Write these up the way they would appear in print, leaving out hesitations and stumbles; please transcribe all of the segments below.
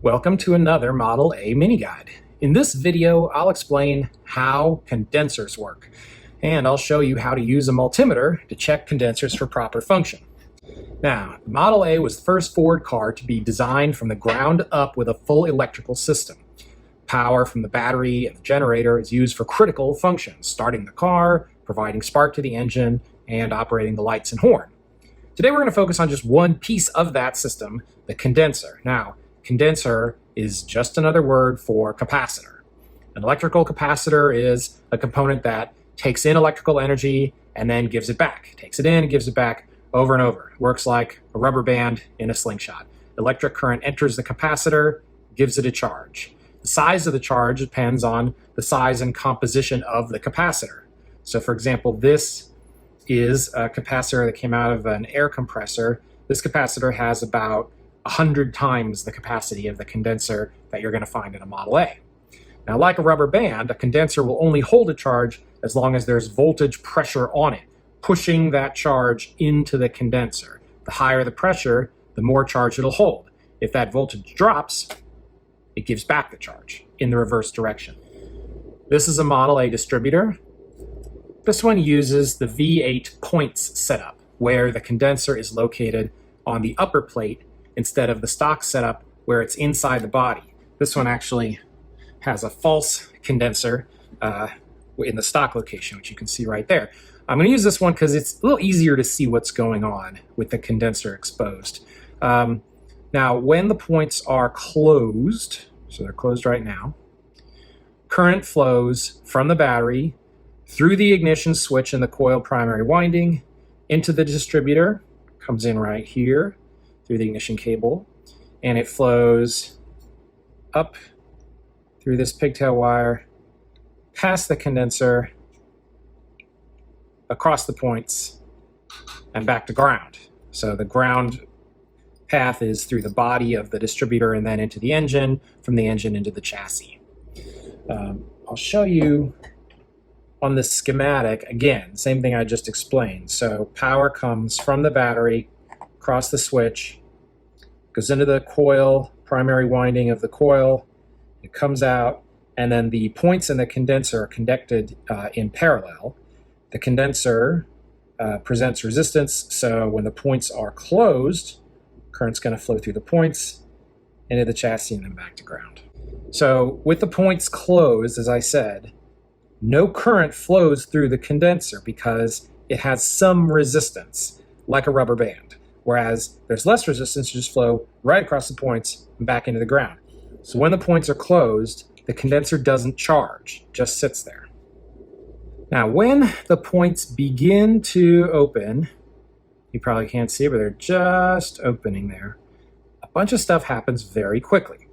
Welcome to another Model A mini guide. In this video, I'll explain how condensers work, and I'll show you how to use a multimeter to check condensers for proper function. Now, the Model A was the first Ford car to be designed from the ground up with a full electrical system. Power from the battery and the generator is used for critical functions, starting the car, providing spark to the engine, and operating the lights and horn. Today we're going to focus on just one piece of that system, the condenser. Now, condenser is just another word for capacitor. An electrical capacitor is a component that takes in electrical energy and then gives it back. Takes it in and gives it back over and over. It works like a rubber band in a slingshot. Electric current enters the capacitor, gives it a charge. The size of the charge depends on the size and composition of the capacitor. So for example, this is a capacitor that came out of an air compressor. This capacitor has about 100 times the capacity of the condenser that you're going to find in a Model A. Now, like a rubber band, a condenser will only hold a charge as long as there's voltage pressure on it, pushing that charge into the condenser. The higher the pressure, the more charge it'll hold. If that voltage drops, it gives back the charge in the reverse direction. This is a Model A distributor. This one uses the V8 points setup, where the condenser is located on the upper plate instead of the stock setup where it's inside the body. This one actually has a false condenser in the stock location, which you can see right there. I'm going to use this one because it's a little easier to see what's going on with the condenser exposed. Now, when the points are closed, so they're closed right now, current flows from the battery through the ignition switch in the coil primary winding into the distributor, comes in right here through the ignition cable, and it flows up through this pigtail wire, past the condenser, across the points, and back to ground. So the ground path is through the body of the distributor and then into the engine, from the engine into the chassis. I'll show you on this schematic, again, same thing I just explained. So power comes from the battery, across the switch, goes into the coil, primary winding of the coil, it comes out, and then the points in the condenser are connected in parallel. The condenser presents resistance, so when the points are closed, current's going to flow through the points, into the chassis, and then back to ground. So with the points closed, as I said, no current flows through the condenser because it has some resistance, like a rubber band. Whereas there's less resistance, you just flow right across the points and back into the ground. So when the points are closed, the condenser doesn't charge, just sits there. Now, when the points begin to open, you probably can't see, but they're just opening there, a bunch of stuff happens very quickly.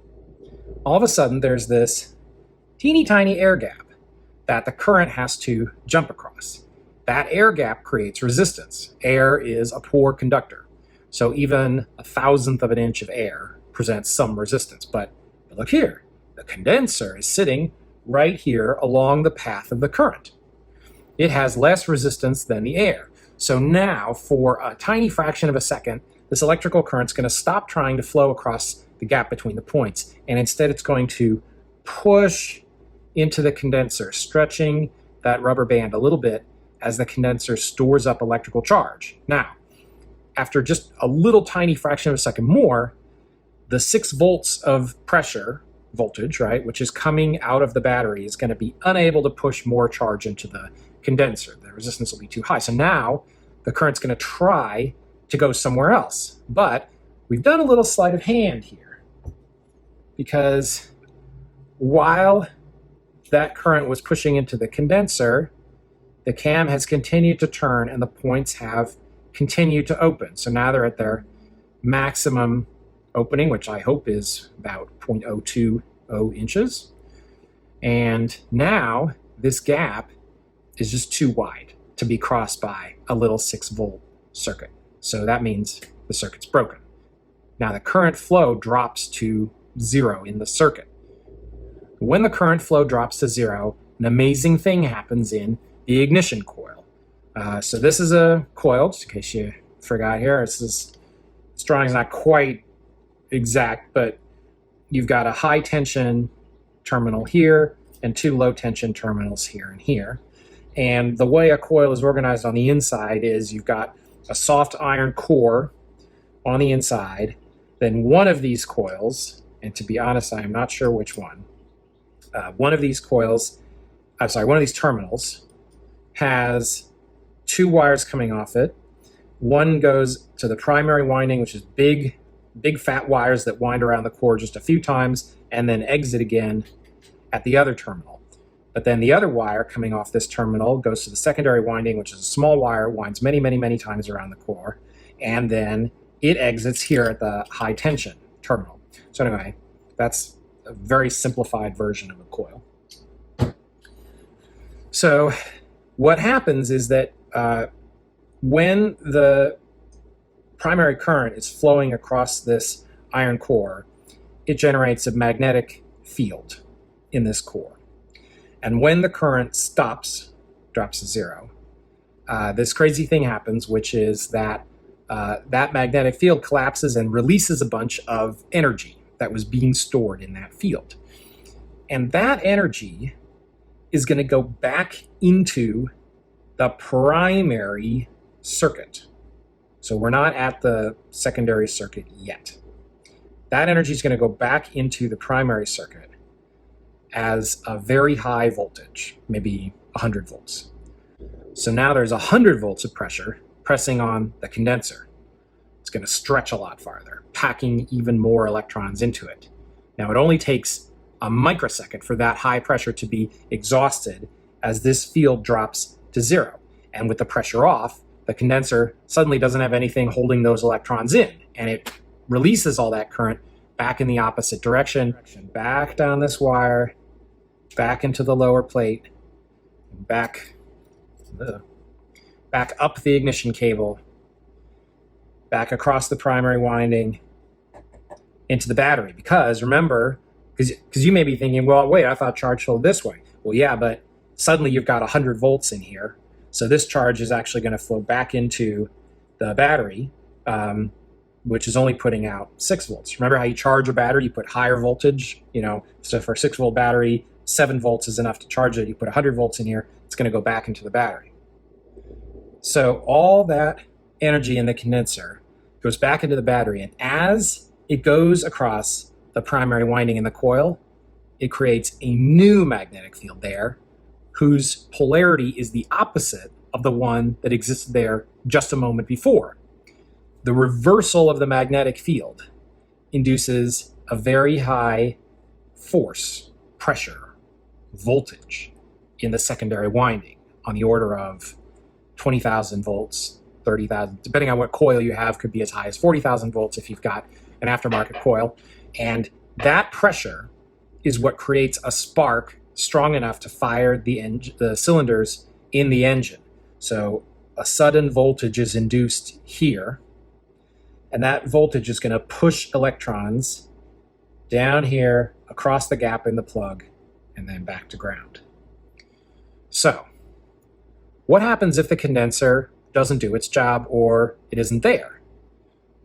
All of a sudden, there's this teeny tiny air gap that the current has to jump across. That air gap creates resistance. Air is a poor conductor. So even 1/1000th of an inch of air presents some resistance. But look here, the condenser is sitting right here along the path of the current. It has less resistance than the air. So now, for a tiny fraction of a second, this electrical current's going to stop trying to flow across the gap between the points, and instead it's going to push into the condenser, stretching that rubber band a little bit as the condenser stores up electrical charge. Now, after just a little tiny fraction of a second more, the 6 volts of pressure, voltage, right, which is coming out of the battery is going to be unable to push more charge into the condenser. The resistance will be too high. So now the current's going to try to go somewhere else. But we've done a little sleight of hand here because while that current was pushing into the condenser, the cam has continued to turn and the points have continued to open. So now they're at their maximum opening, which I hope is about 0.020 inches. And now this gap is just too wide to be crossed by a little 6-volt circuit. So that means the circuit's broken. Now the current flow drops to 0 in the circuit. When the current flow drops to 0, an amazing thing happens in the ignition coil. So this is a coil, just in case you forgot here. This drawing's not quite exact, but you've got a high tension terminal here and two low tension terminals here and here. And the way a coil is organized on the inside is you've got a soft iron core on the inside, then one of these coils, and to be honest, I am not sure which one, one of these terminals has two wires coming off it. One goes to the primary winding, which is big fat wires that wind around the core just a few times and then exit again at the other terminal. But then the other wire coming off this terminal goes to the secondary winding, which is a small wire, winds many, many, many times around the core, and then it exits here at the high tension terminal. So anyway, that's a very simplified version of a coil. So what happens is that when the primary current is flowing across this iron core, it generates a magnetic field in this core. And when the current stops, drops to zero, this crazy thing happens, which is that that magnetic field collapses and releases a bunch of energy that was being stored in that field. And that energy is going to go back into the primary circuit. So we're not at the secondary circuit yet. That energy is going to go back into the primary circuit as a very high voltage, maybe 100 volts. So now there's 100 volts of pressure pressing on the condenser. It's going to stretch a lot farther, packing even more electrons into it. Now it only takes a microsecond for that high pressure to be exhausted as this field drops to zero. And with the pressure off, the condenser suddenly doesn't have anything holding those electrons in, and it releases all that current back in the opposite direction, back down this wire, back into the lower plate, back up the ignition cable, back across the primary winding into the battery. Because remember, because you may be thinking, well, wait, I thought charge flowed this way. Well, yeah, but suddenly you've got 100 volts in here. So this charge is actually going to flow back into the battery, which is only putting out 6 volts. Remember how you charge a battery? You put higher voltage, so for a 6-volt battery, 7 volts is enough to charge it. You put 100 volts in here, it's going to go back into the battery. So all that energy in the condenser goes back into the battery, and as it goes across the primary winding in the coil, it creates a new magnetic field there whose polarity is the opposite of the one that existed there just a moment before. The reversal of the magnetic field induces a very high force, pressure, voltage in the secondary winding on the order of 20,000 volts, 30,000, depending on what coil you have, could be as high as 40,000 volts if you've got an aftermarket coil. And that pressure is what creates a spark strong enough to fire the cylinders in the engine. So a sudden voltage is induced here, and that voltage is going to push electrons down here across the gap in the plug and then back to ground. So what happens if the condenser doesn't do its job or it isn't there?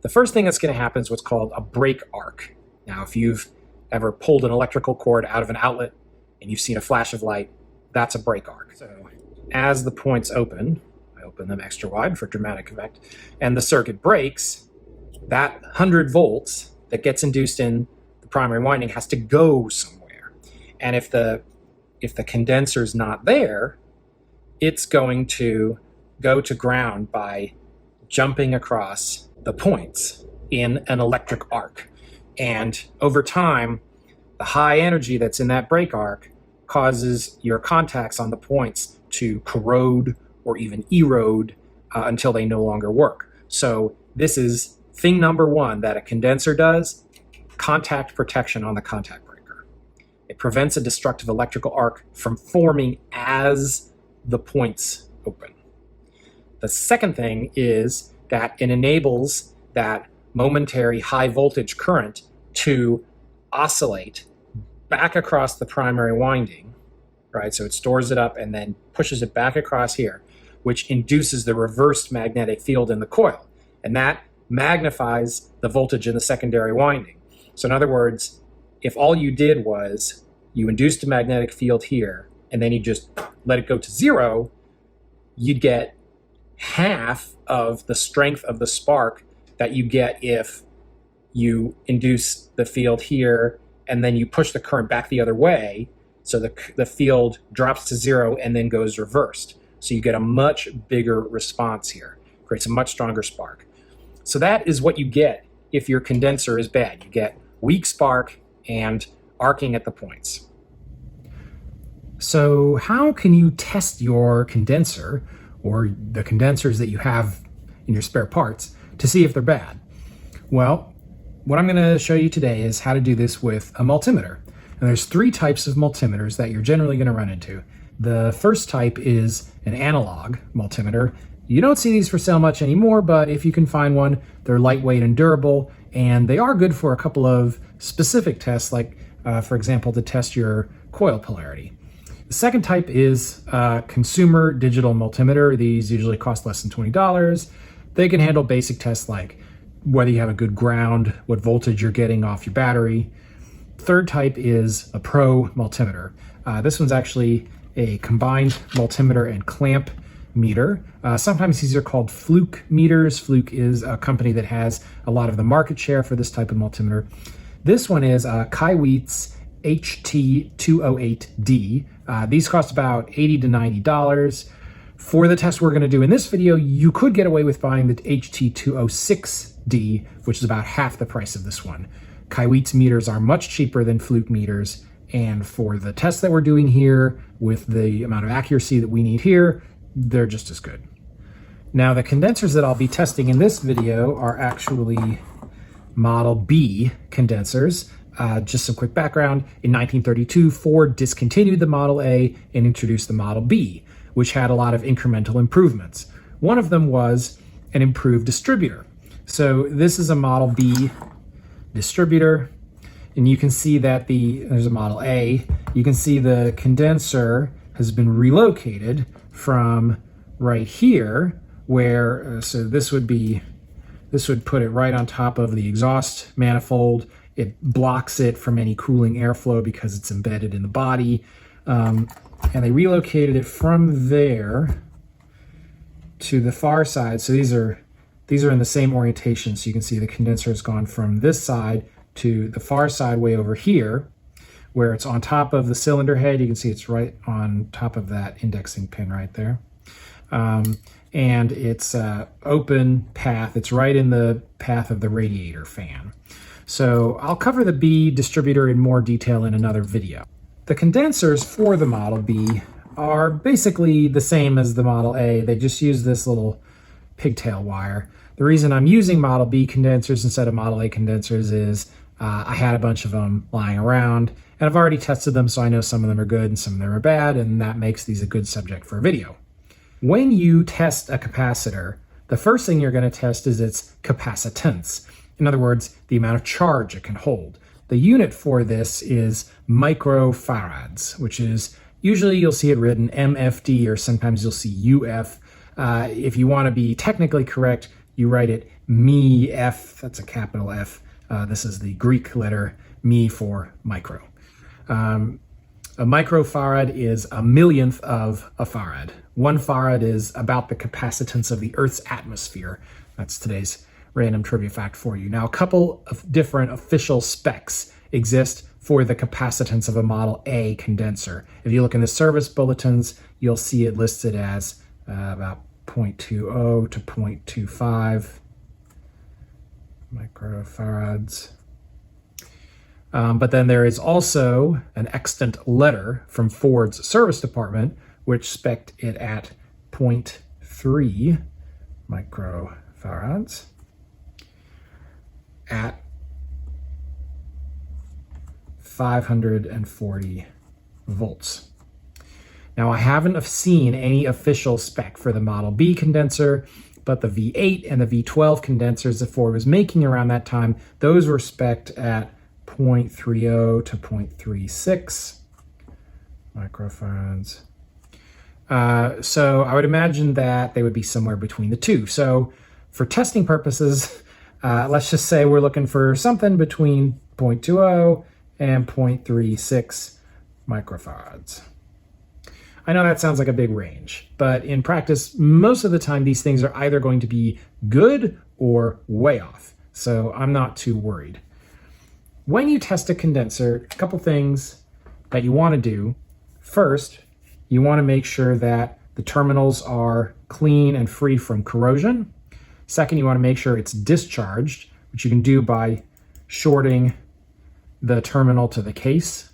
The first thing that's going to happen is what's called a break arc. Now, if you've ever pulled an electrical cord out of an outlet and you've seen a flash of light, that's a break arc. So as the points open, I open them extra wide for dramatic effect, and the circuit breaks, that 100 volts that gets induced in the primary winding has to go somewhere. And if the condenser's not there, it's going to go to ground by jumping across the points in an electric arc. And over time, the high energy that's in that break arc causes your contacts on the points to corrode or even erode until they no longer work. So this is thing number one that a condenser does: contact protection on the contact breaker. It prevents a destructive electrical arc from forming as the points open. The second thing is that it enables that momentary high voltage current to oscillate back across the primary winding, right? So it stores it up and then pushes it back across here, which induces the reversed magnetic field in the coil. And that magnifies the voltage in the secondary winding. So in other words, if all you did was you induced a magnetic field here, and then you just let it go to 0, you'd get half of the strength of the spark that you get if you induce the field here and then you push the current back the other way, so the field drops to 0 and then goes reversed. So you get a much bigger response here, creates a much stronger spark. So that is what you get if your condenser is bad. You get weak spark and arcing at the points. So how can you test your condenser, or the condensers that you have in your spare parts, to see if they're bad? Well, what I'm going to show you today is how to do this with a multimeter. And there's 3 types of multimeters that you're generally going to run into. The first type is an analog multimeter. You don't see these for sale much anymore, but if you can find one, they're lightweight and durable, and they are good for a couple of specific tests, like, for example, to test your coil polarity. The second type is a consumer digital multimeter. These usually cost less than $20. They can handle basic tests like whether you have a good ground, what voltage you're getting off your battery. Third type is a pro multimeter. This one's actually a combined multimeter and clamp meter. Sometimes these are called Fluke meters. Fluke is a company that has a lot of the market share for this type of multimeter. This one is Kaiweets HT208D. These cost about $80 to $90. For the test we're going to do in this video, you could get away with buying the HT206D, which is about half the price of this one. Kaiweets meters are much cheaper than Fluke meters, and for the test that we're doing here, with the amount of accuracy that we need here, they're just as good. Now, the condensers that I'll be testing in this video are actually Model B condensers. Just some quick background. In 1932, Ford discontinued the Model A and introduced the Model B, which had a lot of incremental improvements. One of them was an improved distributor. So this is a Model B distributor, and you can see that there's a Model A. You can see the condenser has been relocated from right here, where so this would put it right on top of the exhaust manifold. It blocks it from any cooling airflow because it's embedded in the body. And they relocated it from there to the far side. So these are in the same orientation. So you can see the condenser has gone from this side to the far side way over here, where it's on top of the cylinder head. You can see it's right on top of that indexing pin right there. And it's open path. It's right in the path of the radiator fan. So I'll cover the B distributor in more detail in another video. The condensers for the Model B are basically the same as the Model A. They just use this little pigtail wire. The reason I'm using Model B condensers instead of Model A condensers is I had a bunch of them lying around, and I've already tested them, so I know some of them are good and some of them are bad, and that makes these a good subject for a video. When you test a capacitor, the first thing you're going to test is its capacitance. In other words, the amount of charge it can hold. The unit for this is microfarads, which is, usually you'll see it written MFD, or sometimes you'll see UF. If you want to be technically correct, you write it ME-F, that's a capital F. This is the Greek letter me for micro. A microfarad is a millionth of a farad. 1 farad is about the capacitance of the Earth's atmosphere. That's today's random trivia fact for you. Now, a couple of different official specs exist for the capacitance of a Model A condenser. If you look in the service bulletins, you'll see it listed as about 0.20 to 0.25 microfarads. But then there is also an extant letter from Ford's service department, which spec'd it at 0.3 microfarads at 540 volts. Now, I haven't seen any official spec for the Model B condenser, but the V8 and the V12 condensers that Ford was making around that time, those were spec'd at 0.30 to 0.36 microfarads. So I would imagine that they would be somewhere between the two. So for testing purposes, let's just say we're looking for something between 0.20 and 0.36 microfarads. I know that sounds like a big range, but in practice, most of the time these things are either going to be good or way off, so I'm not too worried. When you test a condenser, a couple things that you want to do. First, you want to make sure that the terminals are clean and free from corrosion. Second, you want to make sure it's discharged, which you can do by shorting the terminal to the case.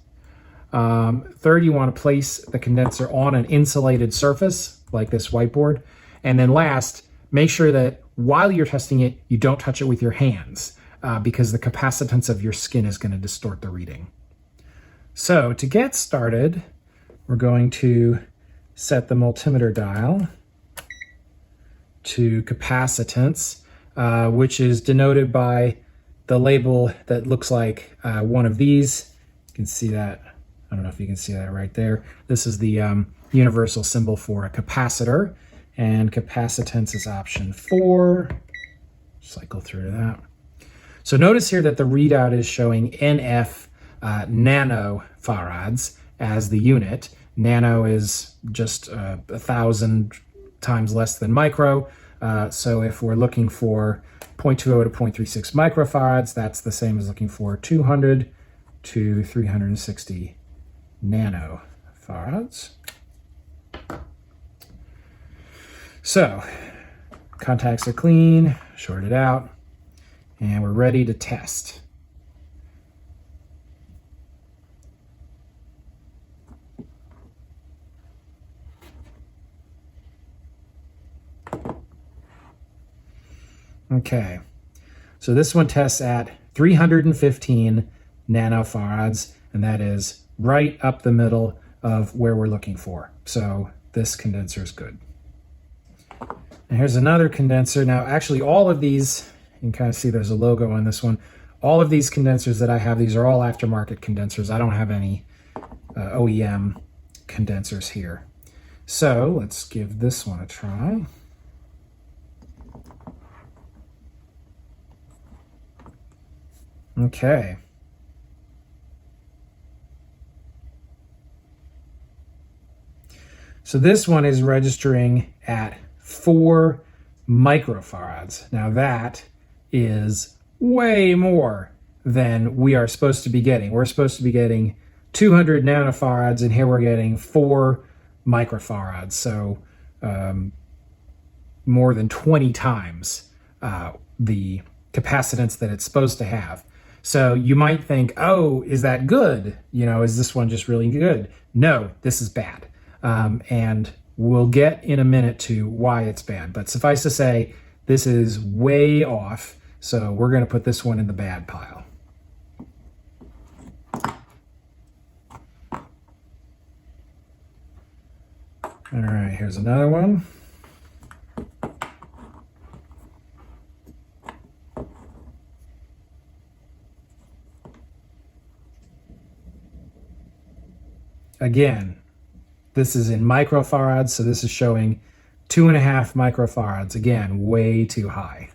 Third, you want to place the condenser on an insulated surface like this whiteboard. And then last, make sure that while you're testing it, you don't touch it with your hands because the capacitance of your skin is going to distort the reading. So to get started, we're going to set the multimeter dial to capacitance, which is denoted by the label that looks like one of these. You can see that. I don't know if you can see that right there. This is the universal symbol for a capacitor, and capacitance is option 4. Cycle through that. So notice here that the readout is showing NF nanofarads as the unit. Nano is just 1,000 times less than micro. So if we're looking for 0.20 to 0.36 microfarads, that's the same as looking for 200 to 360 nanofarads. So contacts are clean, shorted out, and we're ready to test. Okay, so this one tests at 315 nanofarads, and that is right up the middle of where we're looking for. So this condenser is good. And here's another condenser. Now, actually, all of these, you can kind of see there's a logo on this one. All of these condensers that I have, these are all aftermarket condensers. I don't have any OEM condensers here. So let's give this one a try. Okay. So this one is registering at 4 microfarads. Now that is way more than we are supposed to be getting. We're supposed to be getting 200 nanofarads, and here we're getting 4 microfarads. So more than 20 times the capacitance that it's supposed to have. So you might think, oh, is that good? You know, is this one just really good? No, this is bad. And we'll get in a minute to why it's bad. But suffice to say, this is way off. So we're going to put this one in the bad pile. All right, here's another one. Again, this is in microfarads, so this is showing 2.5 microfarads. Again, way too high.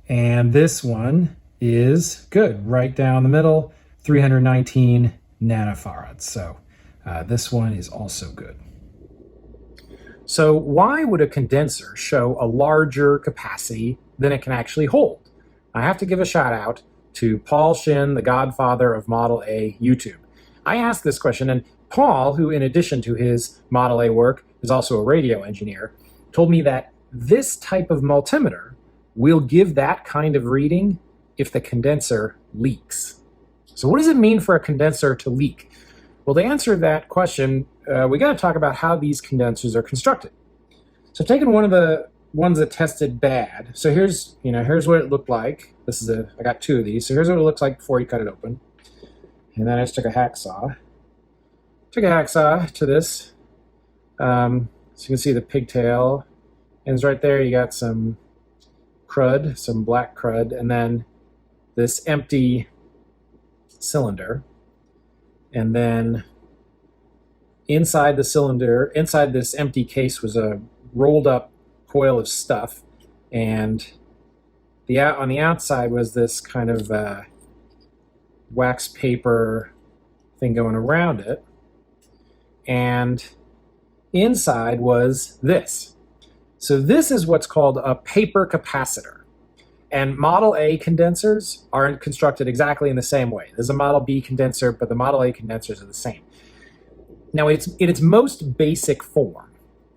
And this one is good, right down the middle, 319 nanofarads. So this one is also good. So why would a condenser show a larger capacity than it can actually hold? I have to give a shout out to Paul Shin, the godfather of Model A YouTube. I asked this question, and Paul, who in addition to his Model A work is also a radio engineer, told me that this type of multimeter will give that kind of reading if the condenser leaks. So what does it mean for a condenser to leak? Well, to answer that question, we got to talk about how these condensers are constructed. So taking one of the ones that tested bad. So here's what it looked like. I got 2 of these. So here's what it looks like before you cut it open. And then I just took a hacksaw. To this. So you can see the pigtail ends right there. You got some crud, some black crud, and then this empty cylinder. And then inside the cylinder, inside this empty case, was a rolled up coil of stuff, and on the outside was this kind of wax paper thing going around it, and inside was this. So this is what's called a paper capacitor. And Model A condensers are constructed exactly in the same way. There's a Model B condenser, but the Model A condensers are the same. Now, in its most basic form,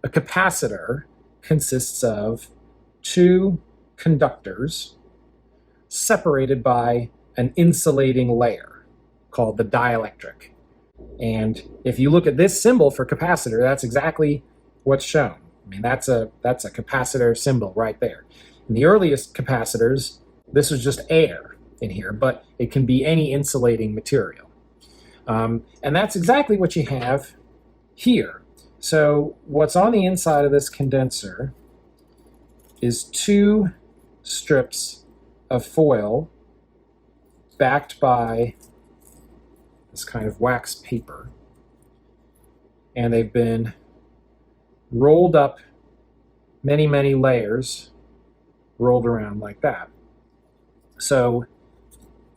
a capacitor consists of two conductors separated by an insulating layer called the dielectric. And if you look at this symbol for capacitor, that's exactly what's shown. I mean, that's a capacitor symbol right there. In the earliest capacitors, this was just air in here, but it can be any insulating material. And that's exactly what you have here. So what's on the inside of this condenser is two strips of foil backed by this kind of wax paper. And they've been rolled up many, many layers, rolled around like that. So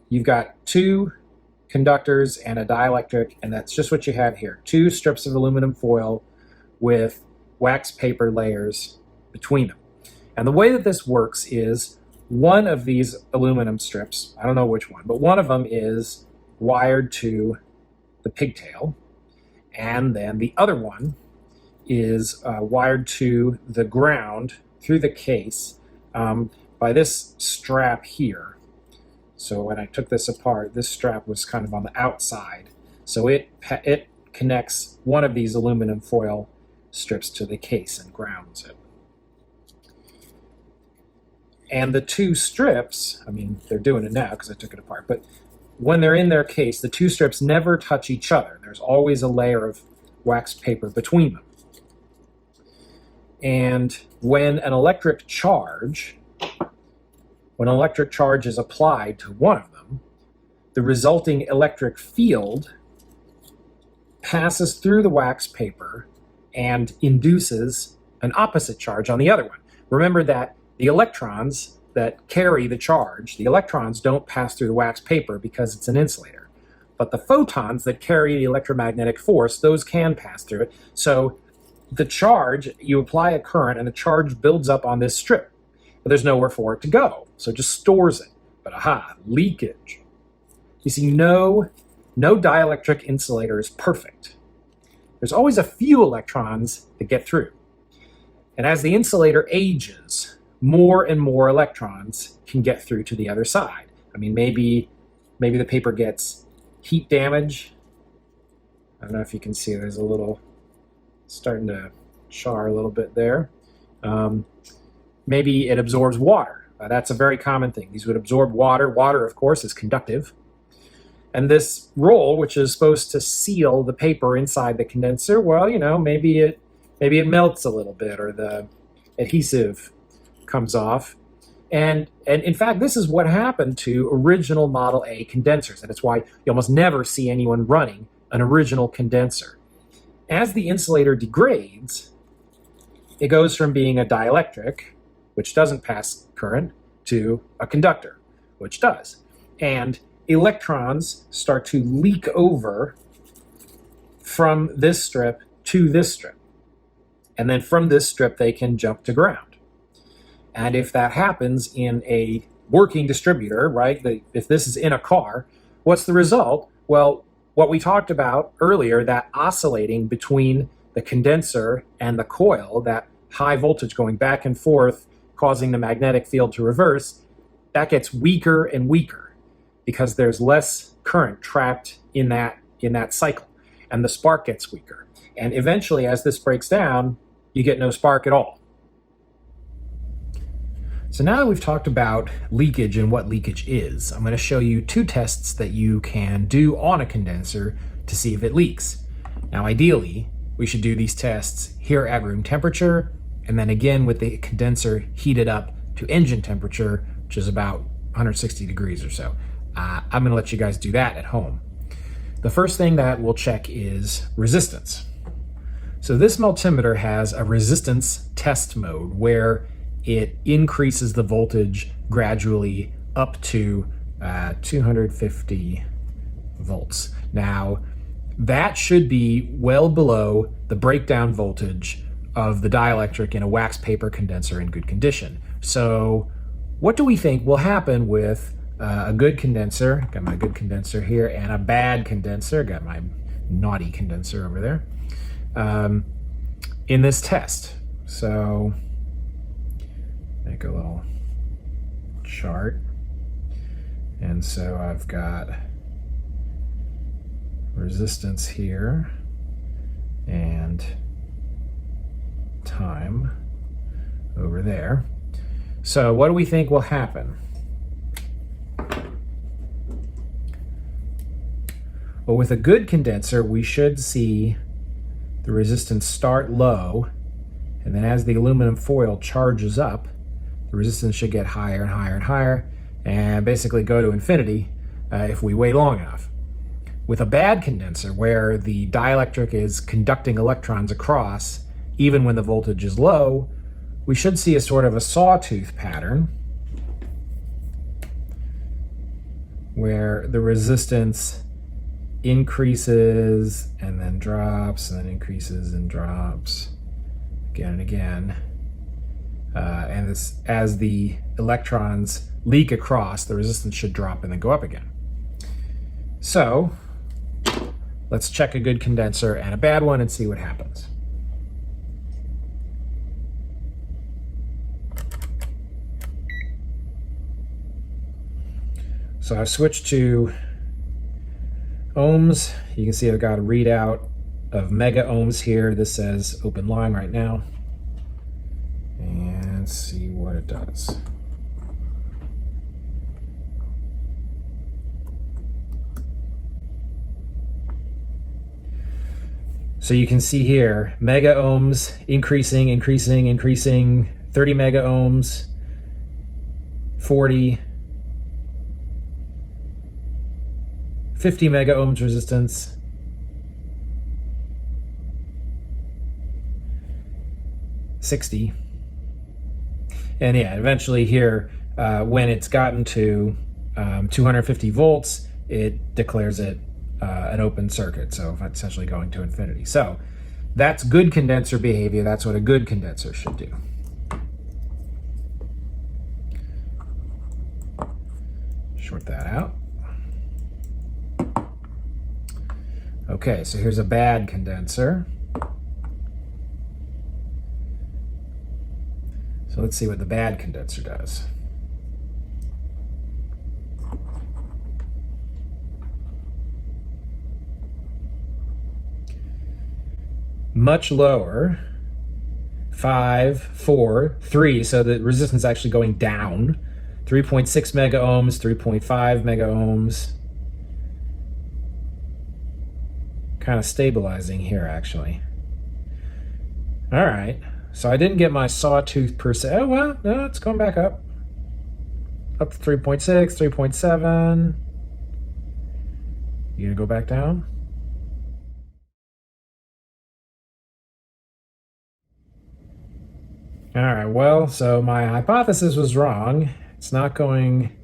you've got two conductors and a dielectric, and that's just what you have here. Two strips of aluminum foil with wax paper layers between them. And the way that this works is one of these aluminum strips, I don't know which one, but one of them is wired to the pigtail, and then the other one is wired to the ground through the case by this strap here. So when I took this apart, this strap was kind of on the outside. So it connects one of these aluminum foil strips to the case and grounds it. And the two strips, I mean, they're doing it now because I took it apart, but when they're in their case, the two strips never touch each other. There's always a layer of wax paper between them. And when an electric charge is applied to one of them, the resulting electric field passes through the wax paper and induces an opposite charge on the other one. Remember that the electrons that carry the charge, the electrons don't pass through the wax paper because it's an insulator. But the photons that carry the electromagnetic force, those can pass through it. So the charge, you apply a current and the charge builds up on this strip, but there's nowhere for it to go. So it just stores it. But aha, leakage. You see, no dielectric insulator is perfect. There's always a few electrons that get through. And as the insulator ages, more and more electrons can get through to the other side. I mean, maybe the paper gets heat damage. I don't know if you can see, there's a little starting to char a little bit there. Maybe it absorbs water. That's a very common thing. These would absorb water. Water, of course, is conductive. And this roll, which is supposed to seal the paper inside the condenser, well, you know, maybe it melts a little bit, or the adhesive comes off. And in fact, this is what happened to original Model A condensers, and it's why you almost never see anyone running an original condenser. As the insulator degrades, it goes from being a dielectric, which doesn't pass current, to a conductor, which does. And electrons start to leak over from this strip to this strip. And then from this strip, they can jump to ground. And if that happens in a working distributor, right, if this is in a car, what's the result? Well, what we talked about earlier, that oscillating between the condenser and the coil, that high voltage going back and forth, causing the magnetic field to reverse, that gets weaker and weaker because there's less current trapped in that cycle, and the spark gets weaker. And eventually, as this breaks down, you get no spark at all. So now that we've talked about leakage and what leakage is, I'm going to show you two tests that you can do on a condenser to see if it leaks. Now, ideally, we should do these tests here at room temperature, and then again with the condenser heated up to engine temperature, which is about 160 degrees or so. I'm going to let you guys do that at home. The first thing that we'll check is resistance. So this multimeter has a resistance test mode where it increases the voltage gradually up to 250 volts. Now, that should be well below the breakdown voltage of the dielectric in a wax paper condenser in good condition. So what do we think will happen with a good condenser? Got my good condenser here, and a bad condenser. Got my naughty condenser over there. In this test. So make a little chart. And so I've got resistance here and time over there. So what do we think will happen? Well, with a good condenser, we should see the resistance start low, and then as the aluminum foil charges up, the resistance should get higher and higher and higher, and basically go to infinity if we wait long enough. With a bad condenser, where the dielectric is conducting electrons across, even when the voltage is low, we should see a sort of a sawtooth pattern, where the resistance increases and then drops and then increases and drops again and again. And this, as the electrons leak across, the resistance should drop and then go up again. So let's check a good condenser and a bad one and see what happens. So I've switched to ohms. You can see I've got a readout of mega ohms here. This says open line right now. And see what it does. So you can see here, mega ohms increasing, increasing, increasing, 30 mega ohms, 40, 50 mega ohms resistance, 60. And yeah, eventually here, when it's gotten to 250 volts, it declares it an open circuit, so essentially going to infinity. So that's good condenser behavior. That's what a good condenser should do. Short that out. Okay, so here's a bad condenser. So let's see what the bad condenser does. Much lower, 5, 4, 3, so the resistance is actually going down. 3.6 mega ohms, 3.5 mega ohms. Kind of stabilizing here, actually. All right, so I didn't get my sawtooth per se. Oh, well, no, it's going back up. Up to 3.6, 3.7. You gonna go back down? All right, well, so my hypothesis was wrong. It's not going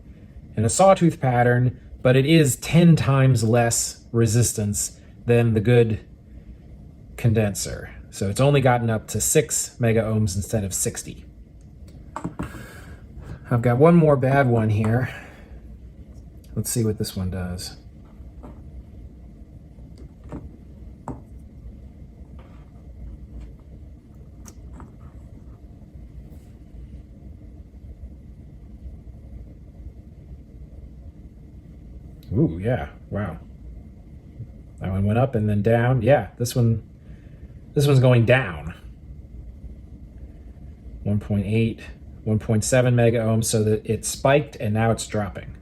in a sawtooth pattern, but it is 10 times less resistance than the good condenser. So it's only gotten up to 6 mega ohms instead of 60. I've got one more bad one here. Let's see what this one does. Ooh, yeah, wow. That one went up and then down. Yeah, this one's going down. 1.8, 1.7 mega ohms, so that it spiked and now it's dropping.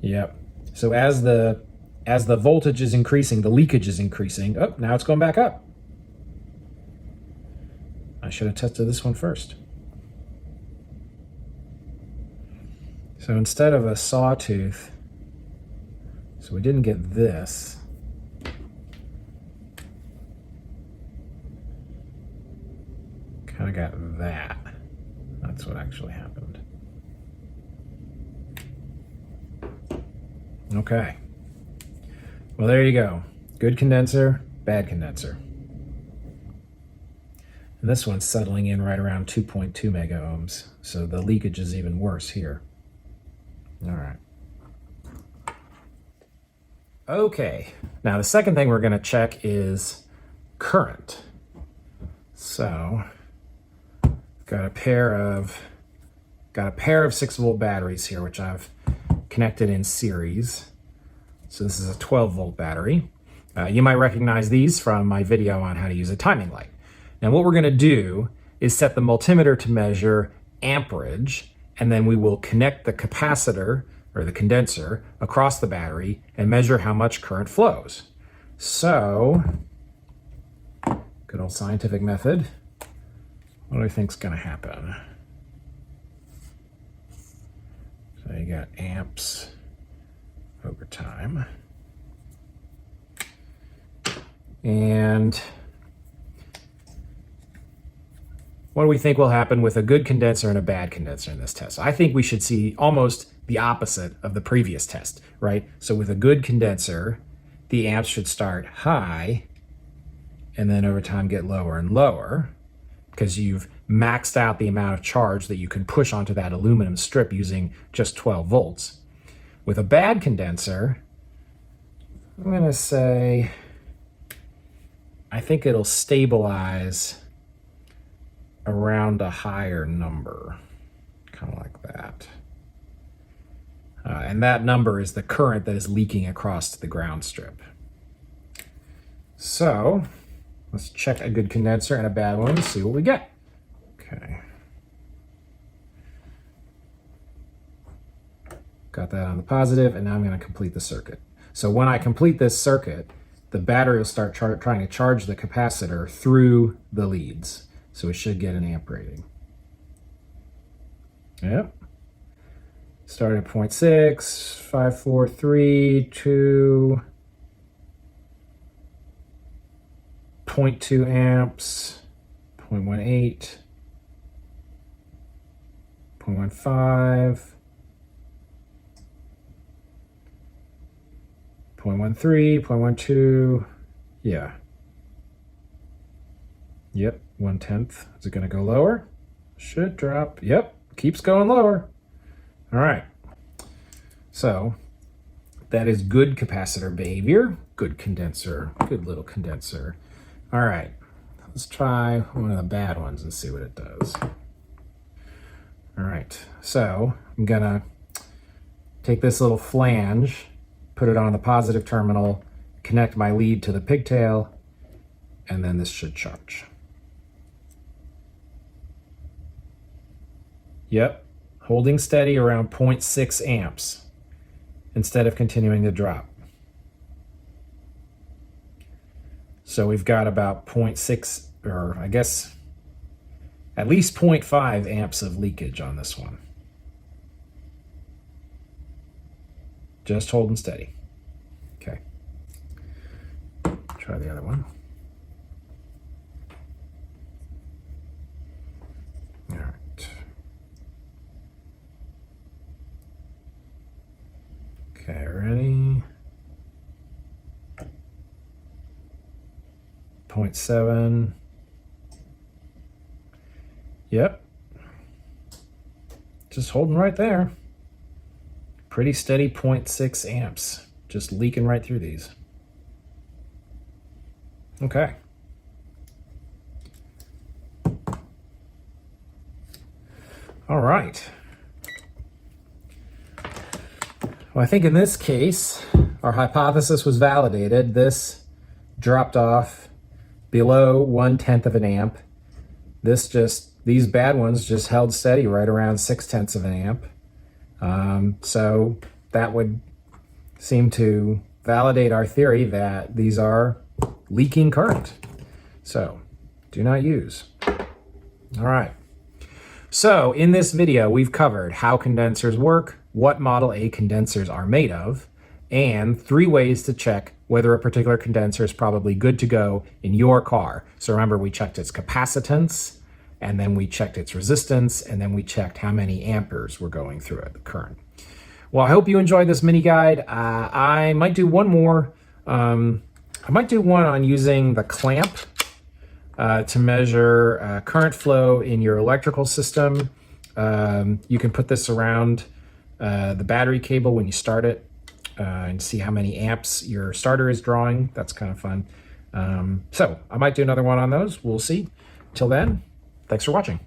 Yep. So as the voltage is increasing, the leakage is increasing. Oh, now it's going back up. I should have tested this one first. So instead of a sawtooth, So we didn't get this. Kind of got that. That's what actually happened. Okay. Well, there you go. Good condenser, bad condenser. And this one's settling in right around 2.2 mega ohms. So the leakage is even worse here. All right. Okay. Now the second thing we're going to check is current. So got a pair of 6-volt batteries here, which I've connected in series. So this is a 12-volt battery. You might recognize these from my video on how to use a timing light. Now what we're going to do is set the multimeter to measure amperage, and then we will connect the capacitor or the condenser across the battery and measure how much current flows. So, good old scientific method. What do we think is going to happen? So you got amps over time. And what do we think will happen with a good condenser and a bad condenser in this test? I think we should see almost the opposite of the previous test, right? So with a good condenser, the amps should start high and then over time get lower and lower because you've maxed out the amount of charge that you can push onto that aluminum strip using just 12 volts. With a bad condenser, I'm going to say, I think it'll stabilize around a higher number, kind of like that. And that number is the current that is leaking across the ground strip. So let's check a good condenser and a bad one to see what we get. Okay. Got that on the positive, and now I'm going to complete the circuit. So when I complete this circuit, the battery will start trying to charge the capacitor through the leads. So we should get an amp rating. Yep. Started at 0.6, 543, 2, 0.2 amps, 0.18, 0.15, 0.13, 0.12, yeah. Yep, 1/10. Is it going to go lower? Should drop. Yep, keeps going lower. All right. So that is good capacitor behavior. Good condenser. Good little condenser. All right. Let's try one of the bad ones and see what it does. All right. So I'm going to take this little flange, put it on the positive terminal, connect my lead to the pigtail, and then this should charge. Yep, holding steady around 0.6 amps instead of continuing to drop. So we've got about 0.6, or I guess at least 0.5 amps of leakage on this one. Just holding steady. Okay. Try the other one. All right. Okay, ready? 0.7. Yep. Just holding right there. Pretty steady 0.6 amps. Just leaking right through these. Okay. All right. Well, I think in this case, our hypothesis was validated. This dropped off below 1/10 of an amp. These bad ones just held steady right around 0.6 of an amp. So that would seem to validate our theory that these are leaking current. So do not use. All right. So in this video, we've covered how condensers work, what Model A condensers are made of, and 3 ways to check whether a particular condenser is probably good to go in your car. So remember, we checked its capacitance, and then we checked its resistance, and then we checked how many amperes were going through it, the current. Well, I hope you enjoyed this mini guide. I might do one more. I might do one on using the clamp to measure current flow in your electrical system. You can put this around the battery cable when you start it and see how many amps your starter is drawing. That's kind of fun. So I might do another one on those. We'll see. Till then, thanks for watching.